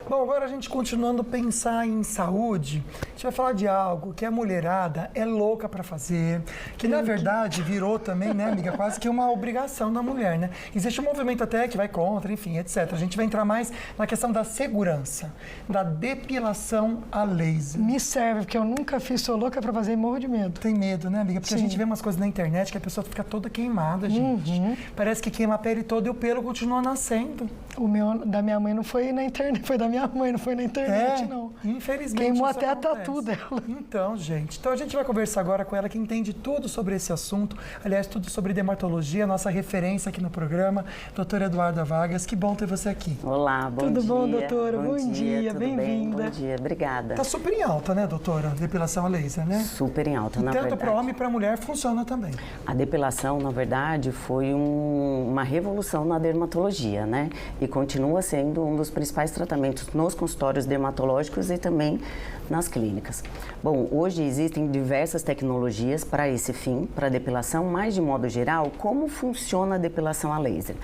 Bom, agora a gente continuando a pensar em saúde, a gente vai falar de algo que a mulherada é louca para fazer, que na verdade virou também, né, amiga, quase que uma obrigação da mulher, né? Existe um movimento até que vai contra, enfim, etc. A gente vai entrar mais na questão da segurança, da depilação a laser. Me serve, porque eu nunca fiz, sou louca para fazer e morro de medo. Tem medo, né, amiga? Porque Sim. a gente vê umas coisas na internet que a pessoa fica toda queimada, gente. Parece que queima a pele toda e o pelo continua nascendo. O meu, da minha mãe não foi na internet, foi da minha mãe, não foi na internet, não. Infelizmente. Queimou isso até acontece. a tatu dela. Então, gente. Então a gente vai conversar agora com ela, que entende tudo sobre esse assunto. Aliás, tudo sobre dermatologia, nossa referência aqui no programa, doutora Eduarda Vargas. Que bom ter você aqui. Olá, bom dia. Tudo bom, doutora? Bom dia, bem-vinda. Bom dia, obrigada. Tá super em alta, né, doutora? Depilação a laser, né? Super em alta, na verdade. Tanto para homem e para mulher funciona também. A depilação, na verdade, foi uma revolução na dermatologia, né? E continua sendo um dos principais tratamentos nos consultórios dermatológicos e também nas clínicas. Bom, hoje existem diversas tecnologias para esse fim, para a depilação, mas de modo geral, como funciona a depilação a laser?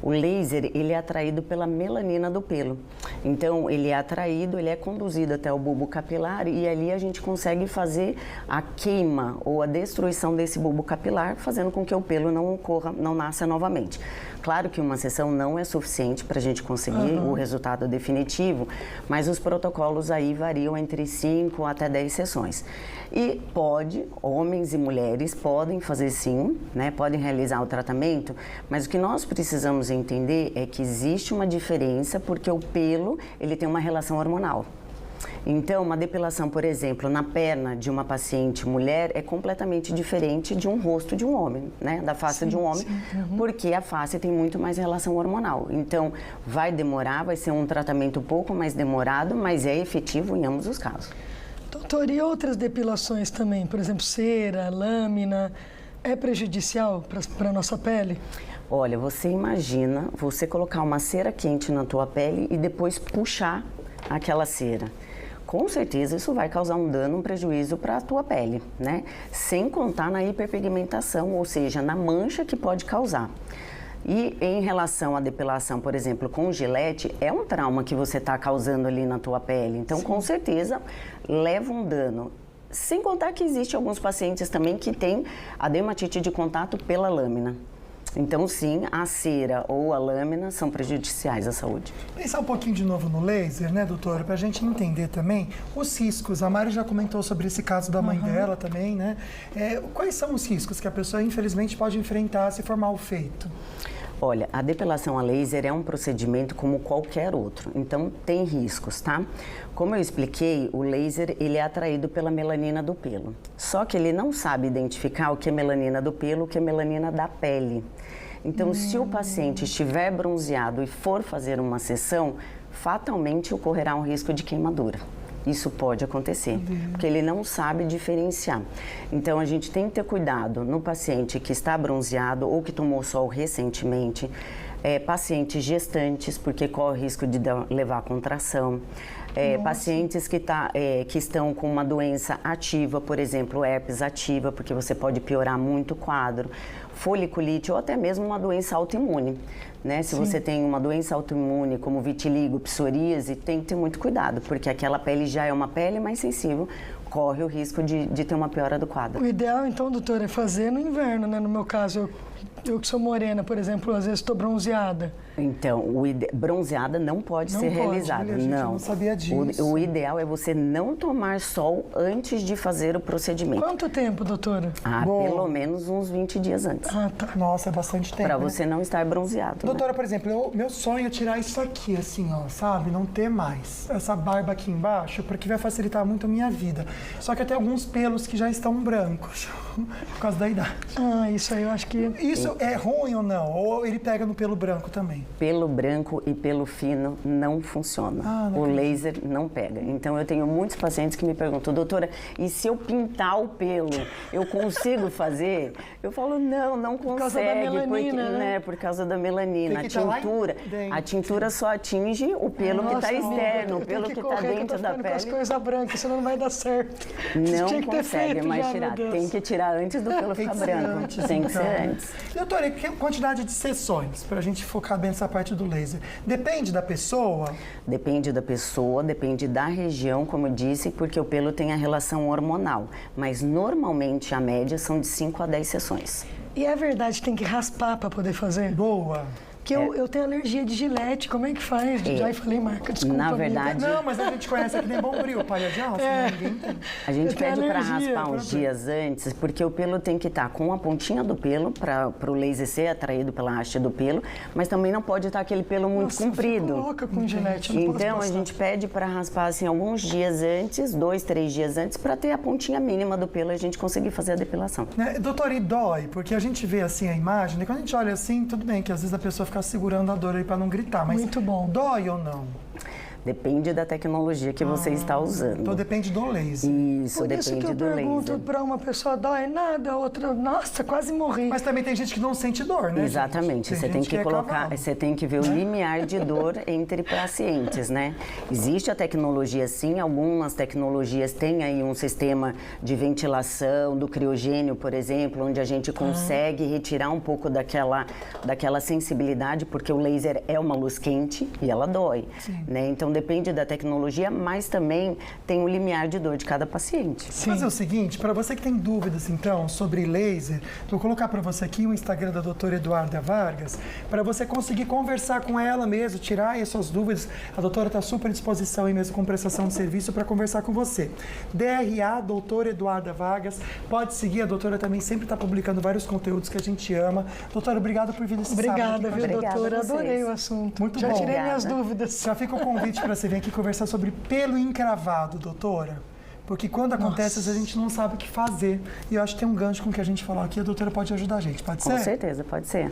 O laser, ele é atraído pela melanina do pelo. Então, ele é atraído, ele é conduzido até o bulbo capilar e ali a gente consegue fazer a queima ou a destruição desse bulbo capilar, fazendo com que o pelo não ocorra, não nasça novamente. Claro que uma sessão não é suficiente para a gente conseguir o resultado definitivo, mas os protocolos aí variam entre 5 até 10 sessões. E homens e mulheres podem fazer sim, né? Podem realizar o tratamento, mas o que nós precisamos entender é que existe uma diferença porque o pelo, ele tem uma relação hormonal. Então, uma depilação, por exemplo, na perna de uma paciente mulher é completamente diferente de um rosto de um homem, né? Da face de um homem, porque a face tem muito mais relação hormonal. Então, vai demorar, vai ser um tratamento um pouco mais demorado, mas é efetivo em ambos os casos. Doutor, e outras depilações também? Por exemplo, cera, lâmina, é prejudicial para a nossa pele? Olha, você imagina você colocar uma cera quente na tua pele e depois puxar aquela cera. Com certeza isso vai causar um dano, um prejuízo para a tua pele, né? Sem contar na hiperpigmentação, ou seja, na mancha que pode causar. E em relação à depilação, por exemplo, com gilete, é um trauma que você está causando ali na tua pele. Então, com certeza, leva um dano. Sem contar que existe alguns pacientes também que têm a dermatite de contato pela lâmina. Então, sim, a cera ou a lâmina são prejudiciais à saúde. Pensar um pouquinho de novo no laser, né, doutora? Para a gente entender também os riscos. A Mari já comentou sobre esse caso da mãe dela também, né? Quais são os riscos que a pessoa, infelizmente, pode enfrentar se for mal feito? Olha, a depilação a laser é um procedimento como qualquer outro, então tem riscos, tá? Como eu expliquei, o laser ele é atraído pela melanina do pelo. Só que ele não sabe identificar o que é melanina do pelo, o que é melanina da pele. Então, se o paciente estiver bronzeado e for fazer uma sessão, fatalmente ocorrerá um risco de queimadura. Isso pode acontecer, porque ele não sabe diferenciar. Então, a gente tem que ter cuidado no paciente que está bronzeado ou que tomou sol recentemente, pacientes gestantes, porque corre o risco de levar contração, pacientes que estão com uma doença ativa, por exemplo, herpes ativa, porque você pode piorar muito o quadro, foliculite ou até mesmo uma doença autoimune. Né? Se você tem uma doença autoimune como vitiligo, psoríase, tem que ter muito cuidado, porque aquela pele já é uma pele mais sensível, corre o risco de ter uma piora do quadro. O ideal, então, doutora, é fazer no inverno, né? No meu caso, eu que sou morena, por exemplo, às vezes estou bronzeada. Então, bronzeada não pode ser realizada. Olha, gente, eu não sabia disso. O ideal é você não tomar sol antes de fazer o procedimento. Quanto tempo, doutora? Pelo menos uns 20 dias antes. Tá. Nossa, é bastante tempo. Para você não estar bronzeado. Doutora, por exemplo, meu sonho é tirar isso aqui, assim, ó, sabe? Não ter mais essa barba aqui embaixo, porque vai facilitar muito a minha vida. Só que eu tenho alguns pelos que já estão brancos, por causa da idade. Isso aí eu acho que... Isso é ruim ou não? Ou ele pega no pelo branco também? Pelo branco e pelo fino não funciona. O laser não pega. Então, eu tenho muitos pacientes que me perguntam, doutora, e se eu pintar o pelo, eu consigo fazer? Eu falo, não consegue. Por causa da melanina, né? Por causa da melanina. A tintura só atinge o pelo que está externo, o pelo que está dentro da pele. Com as coisas brancas, senão não vai dar certo. Não consegue mais tirar. Tem que tirar antes do pelo ficar branco. Tem que ser antes. Doutora, e que quantidade de sessões, para a gente focar bem nessa parte do laser. Depende da pessoa? Depende da pessoa, depende da região, como eu disse, porque o pelo tem a relação hormonal. Mas normalmente a média são de 5 a 10 sessões. E é verdade, tem que raspar para poder fazer? Boa. Porque eu tenho alergia de Gillette, como é que faz? Já falei marca, desculpa. Na amiga. verdade, Não, mas a gente conhece aqui nem Bombril, palha de aço, ninguém tem. a gente Eu tenho pede para alergia, raspar uns dias antes, porque o pelo tem que estar com a pontinha do pelo, para o laser ser atraído pela haste do pelo, mas também não pode estar aquele pelo muito Nossa, comprido. Eu fico louca com Gillette, eu não posso Então a passar. gente pede para raspar assim alguns dias antes, 2, 3 dias antes, para ter a pontinha mínima do pelo e a gente conseguir fazer a depilação. Né, doutora, e dói? Porque a gente vê assim a imagem, e quando a gente olha assim, tudo bem que às vezes a pessoa fica segurando a dor aí para não gritar, mas Muito bom. dói ou não? Depende da tecnologia que você está usando. Então depende do laser. Isso, Por isso que depende eu do pergunto laser. para uma pessoa, dói nada, a outra, nossa, quase morri. Mas também tem gente que não sente dor, né? Exatamente, gente? você tem gente que é colocar, cavalo. você tem que ver o limiar de dor entre pacientes, né? Existe a tecnologia sim, algumas tecnologias têm aí um sistema de ventilação do criogênio, por exemplo, onde a gente consegue retirar um pouco daquela sensibilidade, porque o laser é uma luz quente e ela dói, né? Então depende da tecnologia, mas também tem um limiar de dor de cada paciente. Vamos fazer o seguinte, para você que tem dúvidas, então, sobre laser, vou colocar para você aqui o Instagram da doutora Eduarda Vargas, para você conseguir conversar com ela mesmo, tirar aí as suas dúvidas. A doutora está super à disposição aí mesmo com prestação de serviço para conversar com você. DRA, doutora Eduarda Vargas, pode seguir, a doutora também sempre está publicando vários conteúdos que a gente ama. Doutora, obrigada por vir nesse sábado Obrigada, aqui com a viu, gente. Obrigada doutora? a vocês. Adorei o assunto. Muito Já bom. tirei minhas Obrigada. dúvidas. Já fica o convite para você vir aqui conversar sobre pelo encravado, doutora. Porque quando acontece, a gente não sabe o que fazer. E eu acho que tem um gancho com o que a gente falou aqui, a doutora pode ajudar a gente. Pode ser? Com certeza, pode ser.